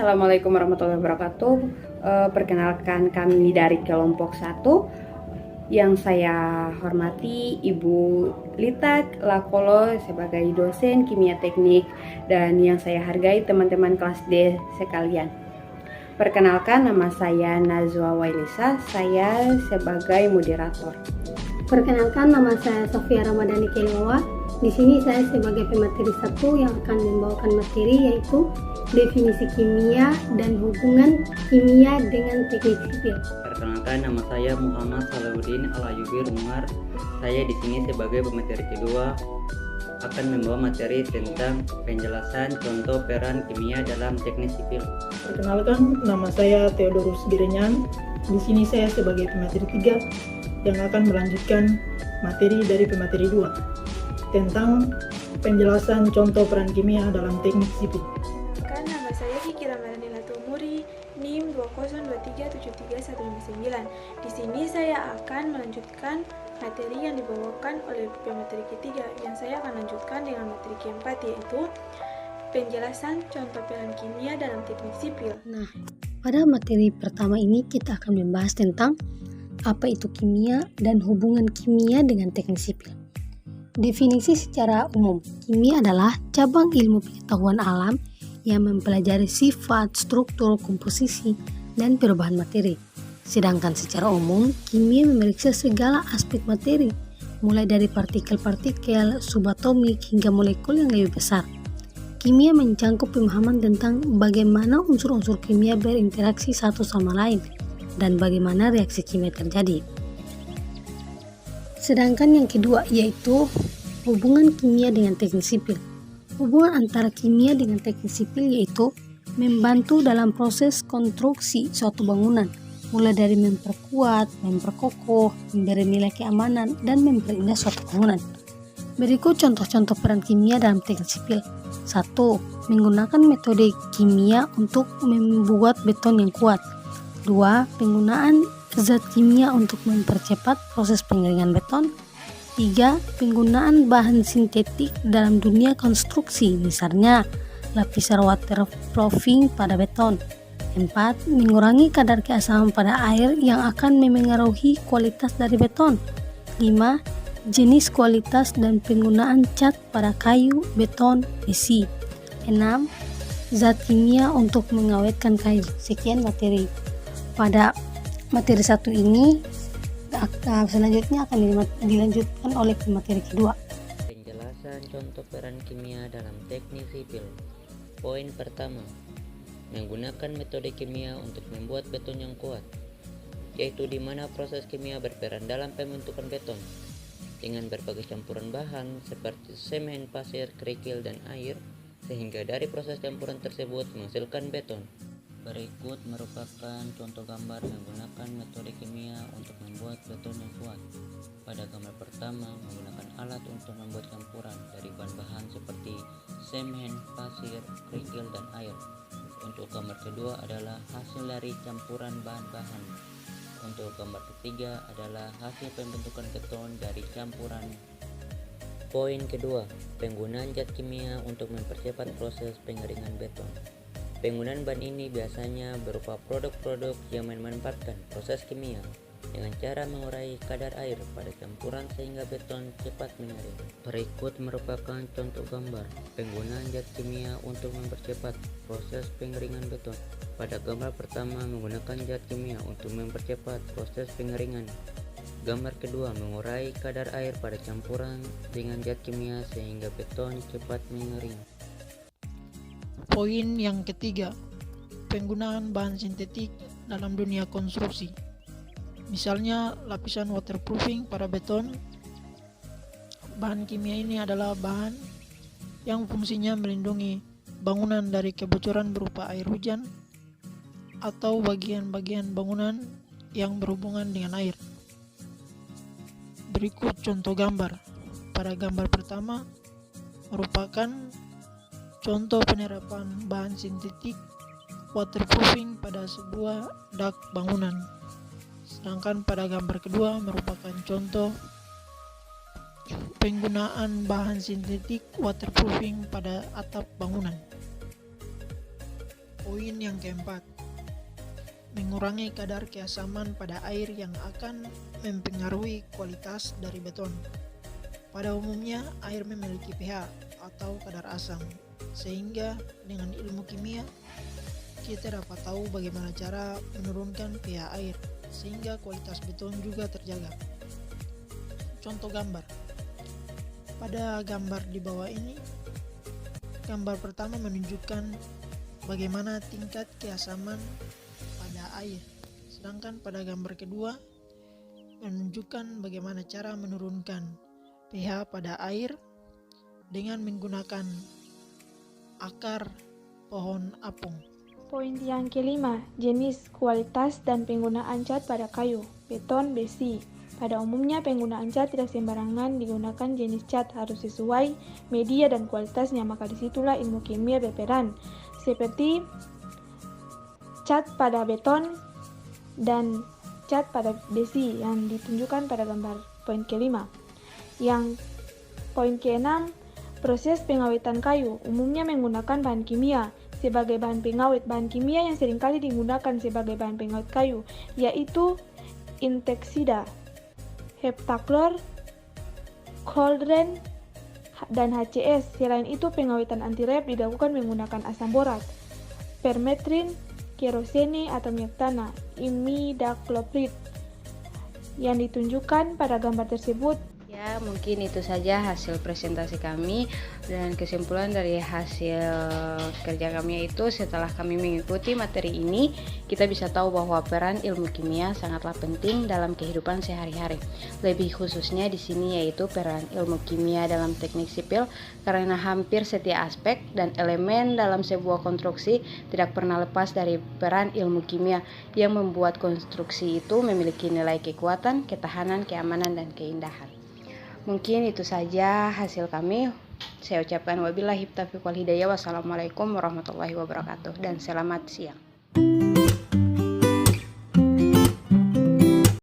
Assalamualaikum warahmatullahi wabarakatuh. Perkenalkan kami dari kelompok 1 yang saya hormati Ibu Lita Lakolo sebagai dosen kimia teknik dan yang saya hargai teman-teman kelas D sekalian. Perkenalkan, nama saya Nazwa Wailisa, saya sebagai moderator. Perkenalkan, nama saya Sofia Ramadhani Keliwawa. Di sini saya sebagai pemateri 1 yang akan membawakan materi yaitu definisi kimia dan hubungan kimia dengan teknik sipil. Perkenalkan, nama saya Muhammad Salahuddin Alayubi Umar. Saya di sini sebagai pemateri kedua akan membawa materi tentang penjelasan contoh peran kimia dalam teknik sipil. Perkenalkan, nama saya Theodorus Girenyan. Di sini saya sebagai pemateri 3 yang akan melanjutkan materi dari pemateri 2 tentang penjelasan contoh peran kimia dalam teknik sipil. Nama saya Kiki Ramadhani Latumuri, NIM 202373159. Di sini saya akan melanjutkan materi yang dibawakan oleh pemateri ketiga, yang saya akan lanjutkan dengan materi keempat, yaitu penjelasan contoh peran kimia dalam teknik sipil. Nah, pada materi pertama ini kita akan membahas tentang apa itu kimia dan hubungan kimia dengan teknik sipil. Definisi secara umum, kimia adalah cabang ilmu pengetahuan alam yang mempelajari sifat, struktur, komposisi, dan perubahan materi. Sedangkan secara umum, kimia memeriksa segala aspek materi, mulai dari partikel-partikel, subatomik, hingga molekul yang lebih besar. Kimia mencangkup pemahaman tentang bagaimana unsur-unsur kimia berinteraksi satu sama lain, dan bagaimana reaksi kimia terjadi. Sedangkan yang kedua yaitu hubungan kimia dengan teknik sipil. Hubungan antara kimia dengan teknik sipil yaitu membantu dalam proses konstruksi suatu bangunan, mulai dari memperkuat, memperkokoh, memberi nilai keamanan, dan memperindah suatu bangunan. Berikut contoh-contoh peran kimia dalam teknik sipil. 1. Menggunakan metode kimia untuk membuat beton yang kuat. 2. Penggunaan zat kimia untuk mempercepat proses pengeringan beton. 3. Penggunaan bahan sintetik dalam dunia konstruksi, misalnya lapisan waterproofing pada beton. 4. Mengurangi kadar keasaman pada air yang akan memengaruhi kualitas dari beton. 5. Jenis, kualitas, dan penggunaan cat pada kayu, beton, besi. 6. Zat kimia untuk mengawetkan kayu. Sekian materi pada materi 1 ini. Selanjutnya akan dilanjutkan oleh materi kedua. Penjelasan contoh peran kimia dalam teknik sipil. Poin pertama, menggunakan metode kimia untuk membuat beton yang kuat, yaitu di mana proses kimia berperan dalam pembentukan beton dengan berbagai campuran bahan seperti semen, pasir, kerikil, dan air, sehingga dari proses campuran tersebut menghasilkan beton. Berikut merupakan contoh gambar menggunakan metode kimia untuk membuat beton yang kuat. Pada gambar pertama, menggunakan alat untuk membuat campuran dari bahan-bahan seperti semen, pasir, kerikil, dan air. Untuk gambar kedua adalah hasil dari campuran bahan-bahan. Untuk gambar ketiga adalah hasil pembentukan beton dari campuran. Poin kedua, penggunaan zat kimia untuk mempercepat proses pengeringan beton. Penggunaan bahan ini biasanya berupa produk-produk yang memanfaatkan proses kimia dengan cara mengurai kadar air pada campuran sehingga beton cepat mengering. Berikut merupakan contoh gambar penggunaan zat kimia untuk mempercepat proses pengeringan beton. Pada gambar pertama, menggunakan zat kimia untuk mempercepat proses pengeringan. Gambar kedua, mengurai kadar air pada campuran dengan zat kimia sehingga beton cepat mengering. Poin yang ketiga, penggunaan bahan sintetik dalam dunia konstruksi. Misalnya lapisan waterproofing pada beton. Bahan kimia ini adalah bahan yang fungsinya melindungi bangunan dari kebocoran berupa air hujan atau bagian-bagian bangunan yang berhubungan dengan air. Berikut contoh gambar. Pada gambar pertama merupakan contoh penerapan bahan sintetik waterproofing pada sebuah dak bangunan. Sedangkan pada gambar kedua merupakan contoh penggunaan bahan sintetik waterproofing pada atap bangunan. Poin yang keempat, mengurangi kadar keasaman pada air yang akan mempengaruhi kualitas dari beton. Pada umumnya, air memiliki pH atau kadar asam, sehingga dengan ilmu kimia, kita dapat tahu bagaimana cara menurunkan pH air, sehingga kualitas beton juga terjaga. Contoh gambar. Pada gambar di bawah ini, gambar pertama menunjukkan bagaimana tingkat keasaman pada air, sedangkan pada gambar kedua menunjukkan bagaimana cara menurunkan pH pada air dengan menggunakan akar pohon apung. Poin yang kelima, jenis, kualitas, dan penggunaan cat pada kayu, beton, besi. Pada umumnya penggunaan cat tidak sembarangan digunakan. Jenis cat harus sesuai media dan kualitasnya, maka disitulah ilmu kimia berperan. Seperti cat pada beton dan cat pada besi yang ditunjukkan pada gambar poin kelima. Yang poin keenam, proses pengawetan kayu umumnya menggunakan bahan kimia sebagai bahan pengawet. Bahan kimia yang seringkali digunakan sebagai bahan pengawet kayu yaitu inseksida, heptaklor, koldren, dan HCS. Selain itu, pengawetan anti-rep dilakukan menggunakan asam borat, permetrin, kerosene atau minyak tanah, imidacloprid yang ditunjukkan pada gambar tersebut. Ya, mungkin itu saja hasil presentasi kami, dan kesimpulan dari hasil kerja kami yaitu setelah kami mengikuti materi ini, kita bisa tahu bahwa peran ilmu kimia sangatlah penting dalam kehidupan sehari-hari. Lebih khususnya di sini yaitu peran ilmu kimia dalam teknik sipil, karena hampir setiap aspek dan elemen dalam sebuah konstruksi tidak pernah lepas dari peran ilmu kimia yang membuat konstruksi itu memiliki nilai kekuatan, ketahanan, keamanan, dan keindahan. Mungkin itu saja hasil kami. Saya ucapkan wabillahi taufiq wal hidayah. Wassalamualaikum warahmatullahi wabarakatuh dan selamat siang.